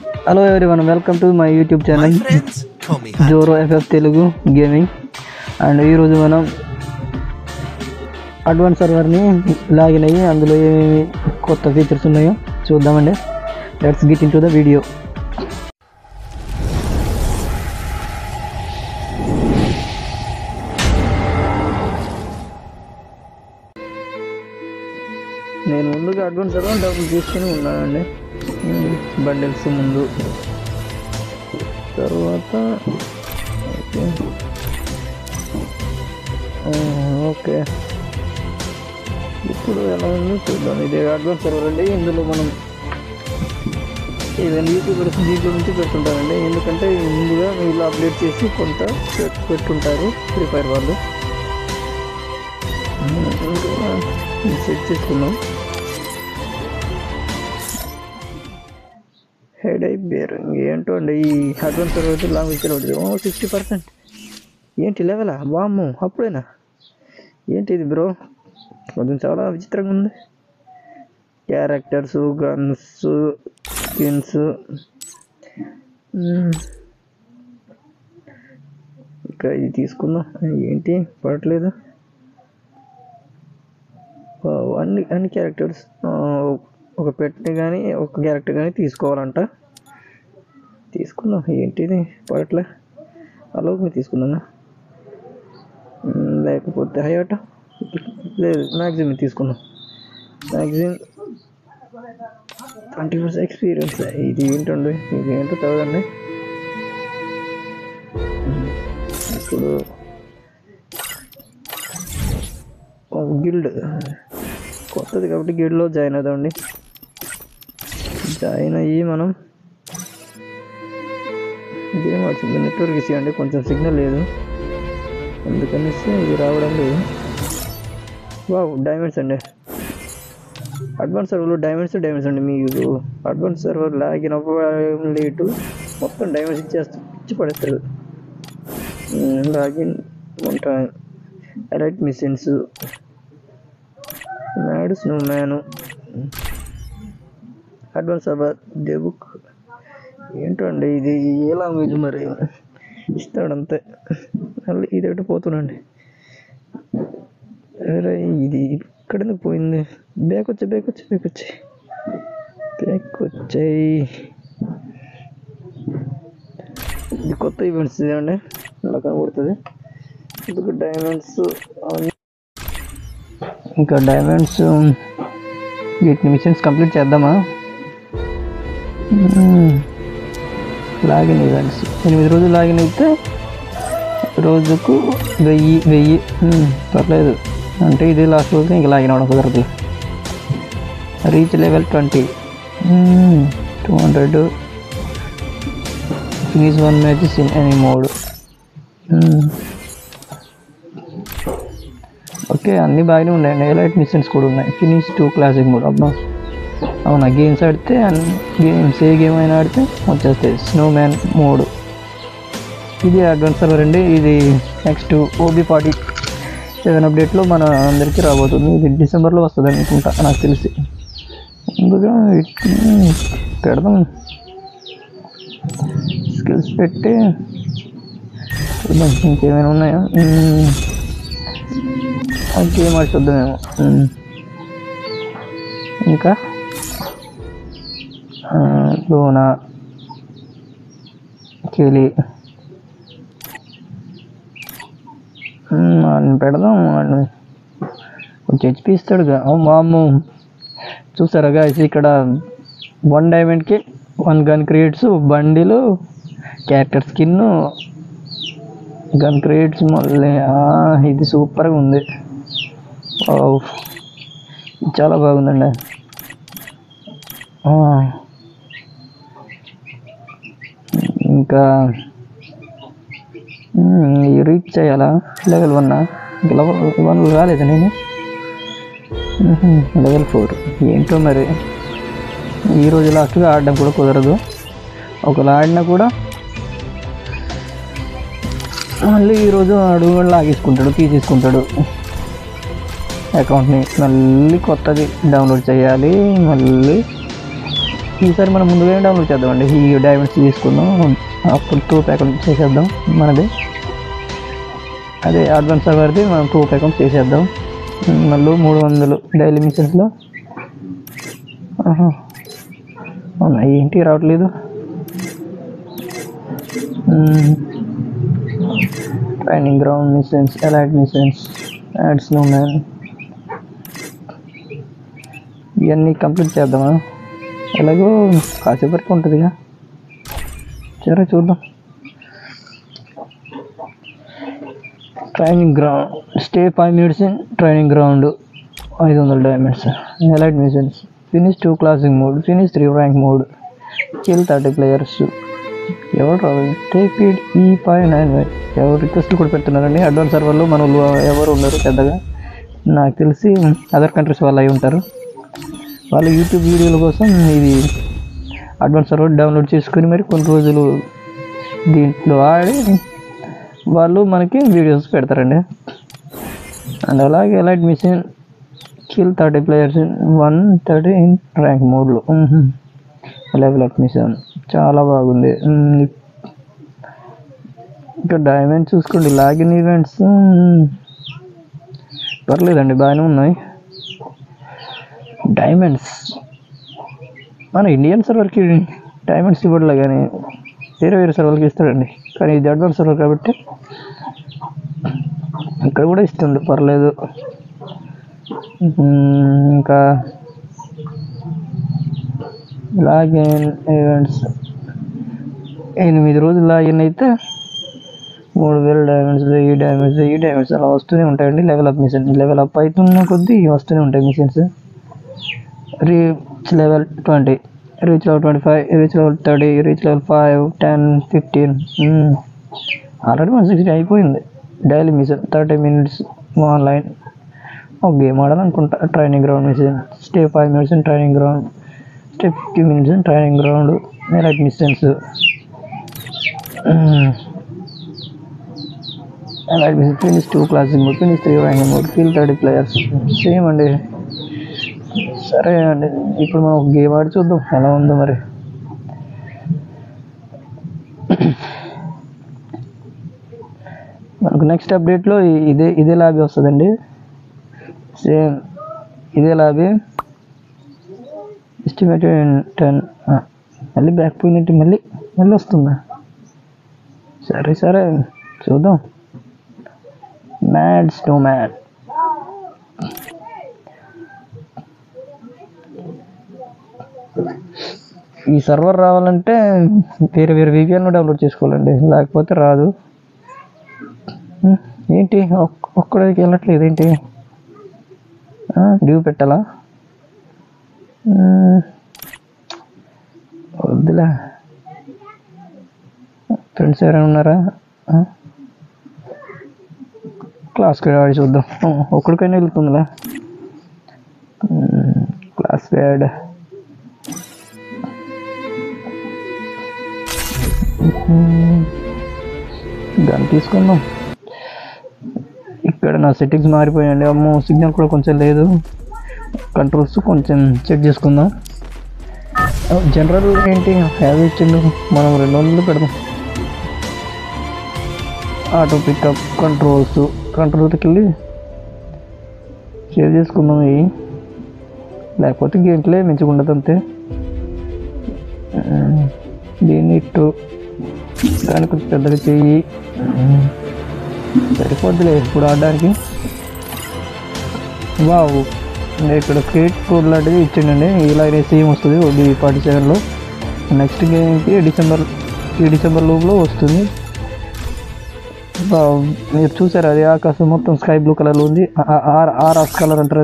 Hello everyone, welcome to my YouTube channel Joro FF Telugu Gaming. And ee roju manam advanced server ni login ayyi అందులో కొత్త features ఉన్నాయో చూద్దామండి. Let's get into the video. నేను ముందుగా advance server download చేసుకొని ఉన్నానండి. Bundles ముందు తర్వాత ఓకే ఇప్పుడు ఎలా ఉందో చూద్దాం. ఇది అడ్వాన్స్ సర్వర్ అండి. ఇందులో మనం ఏదైనా యూట్యూబర్స్ దీంట్లో నుంచి పెట్టుంటారండి. ఎందుకంటే ముందుగా వీళ్ళు అప్డేట్ చేసి కొంత పెట్టుంటారు ఫ్రీ ఫైర్ వాళ్ళు. సెట్ చేసుకున్నాం. హెడ్ ఐ బేరింగ్ ఏంటో అండి ఈ అడ్వాన్స్ సర్వర్ లాంగ్ ఇచ్చారు. 60% ఏంటి లెవెలా వామ్మో అప్పుడేనా ఏంటి ఇది బ్రో? కొంచెం చాలా విచిత్రంగా ఉంది. క్యారెక్టర్స్, గన్స్, స్కిన్స్, ఇంకా ఇది తీసుకుందాం. ఏంటి పడట్లేదు. అన్ని క్యారెక్టర్స్ ఒక పెట్ని కానీ ఒక క్యారెక్టర్ కానీ తీసుకోవాలంట. తీసుకుందాం. ఏంటిది పడట్లే. అలోకి తీసుకుందాం లేకపోతే హయాట లేదు మ్యాక్సిమం తీసుకుందాం. Maximum 20% experience. ఇది ఏంటండి ఇది ఏంటో చదవండి. ఇప్పుడు గిల్డ్ కొత్తది కాబట్టి గిల్డ్లో జాయిన్ అవుదామండి. జాయిన్ అయ్యి మనం గేమ్ వచ్చింది. నెట్వర్క్ ఇష్యూ అండి, కొంచెం సిగ్నల్ లేదు, అందుకనేసి ఇది రావడం లేదు. వావ్ డైమండ్స్ అండి. అడ్వాన్స్ సర్వర్లో డైమండ్స్ అండి. మీకు అడ్వాన్స్ సర్వర్ లాగిన్ లేటు మొత్తం డైమండ్స్ ఇచ్చి పడేస్తారు. లాగిన్ ఉంటాయి. Elite machines, mad snow man, advance server day book. ఏంటో అండి ఇది ఏ లాంగ్వేజ్ మరి ఇస్తాడంతే. మళ్ళీ ఇది ఒకటి పోతున్నాండి. అరే ఇది ఇక్కడ పోయింది. బ్యాక్ వచ్చాయి. ఇది కొత్త ఈవెంట్స్ అండి, అలా కనబడుతుంది. ఇందుకు డైమండ్స్, ఇంకా డైమండ్స్ వీటిని మిషన్స్ కంప్లీట్ చేద్దామా? లాగిన్ ఈవెంట్స్ 8 రోజులు లాగిన్ అయితే రోజుకు 1000 పర్లేదు. అంటే ఇది లాస్ట్ రోజు ఇంకా లాగిన్ అవ్వడం కుదరదు. Reach level 20, 200, finish 1 matches in any mode. Okay అన్నీ బాగానే ఉన్నాయండి. ఎలైట్ మిషన్స్ కూడా ఉన్నాయి. Finish 2 classic mode. అబ్బా అవునా, గేమ్స్ ఆడితే గేమ్స్ ఏ గేమ్ అయినా ఆడితే వచ్చేస్తాయి. Snow man mode. ఇది అడ్వాన్స్ సర్వర్ అండి. ఇది నెక్స్ట్ OB47 అప్డేట్లో మన అందరికీ రాబోతుంది. ఇది డిసెంబర్లో వస్తుంది అనుకుంటా నాకు తెలిసి. ముందుగా పెడదాం. స్కిల్స్ పెట్టి చూద్దాం ఇంకేమైనా ఉన్నాయా. గేమ్ ఆడి చూద్దామేమో. ఇంకా లోనా కేలి పెడదాం. కొంచెం హెచ్పి ఇస్తాడుగా. మాము చూసారా గాయ్స్, ఇక్కడ 1 డైమండ్కి 1 గన్ క్రియేట్స్, బండిలు, క్యారెక్టర్ స్కిన్, గన్ క్రియేట్స్. మళ్ళీ ఇది సూపర్గా ఉంది. చాలా బాగుందండి. ఇంకా రీచ్ చేయాలా లెవెల్ 1? లెవెల్ 1 రాలేదు నేను. లెవెల్ 4 ఏంటో మరి. ఈరోజు లాస్ట్గా ఆడడం కూడా కుదరదు. ఒకవేళ ఆడినా కూడా మళ్ళీ ఈరోజు అడుగు లాగేసుకుంటాడు, తీసేసుకుంటాడు అకౌంట్ని. మళ్ళీ కొత్తది డౌన్లోడ్ చేయాలి, మళ్ళీ ఈసారి మనం ముందుగానే డౌన్లోడ్ చేద్దామండి. ఈ డైమండ్స్ తీసుకుందాం, అప్పుడు 2 అకౌంట్ చేసేద్దాం మనది. అదే అడ్వాన్స్ సర్వర్ది మనం 2 అకౌంట్ చేసేద్దాం. మళ్ళీ 300 డైలీ మిషన్స్లో. అవునా, ఏంటి రావట్లేదు? Training ground machines, elite machines, add Snowman, ఇవన్నీ కంప్లీట్ చేద్దామా? ఎలాగో కాసేపు వరకు ఉంటుందిగా, సరే చూద్దాం. Training ground, stay 5 minutes in training ground, 500 diamonds. Elite machines, finish 2 classic mode, finish 3 rank mode, kill 30 players. ఎవరు రావాలి? Take it E591. ఎవరు రిక్వెస్ట్లు కూడా పెడుతున్నారండి. అడ్వాన్స్ సర్వర్లో మన ఎవరు ఉన్నారు పెద్దగా, నాకు తెలిసి అదర్ కంట్రీస్ వాళ్ళు అయి ఉంటారు. వాళ్ళు యూట్యూబ్ వీడియోల కోసం ఇది అడ్వాన్స్ సర్వర్ డౌన్లోడ్ చేసుకుని మరి కొన్ని రోజులు దీంట్లో ఆడి వాళ్ళు మనకి వీడియోస్ పెడతారండి. అండ్ అలాగే elite mission, kill 30 players in 130 in rank మోడ్లో. లెవెల్ అప్ మిషన్ చాలా బాగుంది. ఇంకా డైమండ్ చూసుకోండి, లాగిన్ ఈవెంట్స్ పర్లేదండి, బాగానే ఉన్నాయి. డైమండ్స్ మన ఇండియన్ సర్వర్కి డైమండ్స్ ఇవ్వట్లే, కానీ వేరే సర్వర్కి ఇస్తాడండి. కానీ ఇది అడ్వాన్స్ సర్వర్ కాబట్టి ఇక్కడ కూడా ఇస్తుంది, పర్లేదు. ఇంకా లాగిన్ ఈవెంట్స్ 8 రోజులు లాగిన్ అయితే 3000 డైమండ్స్, 1000 డైమండ్స్ అలా వస్తూనే ఉంటాయండి. Level up mission, level up అవుతున్న కొద్దీ వస్తూనే ఉంటాయి missions. Reach level 20, reach level 25, reach level 30, reach level 5, 10, 15. Already 160 అయిపోయింది. Daily mission 30 minutes online. ఒక గేమ్ ఆడాలనుకుంటా. Training ground mission, stay 5 minutes in training ground, stay 50 minutes in training ground, elite missions, elite mission, finish 2 classic mode, finish 3 rank mode, kill 30 players. Same అండి. సరే అండి, ఇప్పుడు మనం ఒక game ఆడి చూద్దాం ఎలా ఉందో మరి. మనకు నెక్స్ట్ అప్డేట్లో ఇదే లాబీ వస్తుందండి. సేమ్ ఇదే లాబీ. ఎస్టిమేటెడ్ 10. మళ్ళీ బ్యాక్ పోయినట్టు మళ్ళీ వస్తుందా? సరే చూద్దాం. మ్యాడ్ స్నోమ్యాన్, ఈ సర్వర్ రావాలంటే వేరే VPN డౌన్లోడ్ చేసుకోవాలండి, లేకపోతే రాదు. ఏంటి ఒక్కడికి వెళ్ళట్లేదు ఏంటి? డ్యూ పెట్టాలా? వద్దులే. ఫ్రెండ్స్ ఎవరైనా ఉన్నారా? క్లాస్కి ఆడి చూద్దాం, ఒక్కడికైనా వెళ్తుందిలే. క్లాస్ యాడ్, గన్ తీసుకుందాం. ఇక్కడ నా సెట్టింగ్స్ మారిపోయాయండి. అమ్మో, సిగ్నల్ కూడా కొంచెం లేదు. కంట్రోల్స్ కొంచెం చెక్ చేసుకుందాం. జనరల్ ఏంటి హ్యావ్ ఇచ్చిండు, మనం 200 పెడదాం. ఆటో పికప్, కంట్రోల్కి వెళ్ళి సేవ్ చేసుకుందాం. ఇవి లేకపోతే గేమ్ ప్లే మంచిగా అంతే. దీన్ని ఇట్టు దాన్ని కొంచెం పెద్దగా చెయ్యి, సరిపోద్దులే ఇప్పుడు ఆడడానికి. వావ్, ఇక్కడ క్రియేట్ కోడ్ లాంటిది ఇచ్చిండండి. ఇలాగే సేమ్ వస్తుంది OB47లో. నెక్స్ట్ గేమ్కి డిసెంబర్ లోపల వస్తుంది. మీరు చూసారు, అది ఆకాశం మొత్తం స్కై బ్లూ కలర్లో ఉంది. ఆర్ కలర్ అంటారు.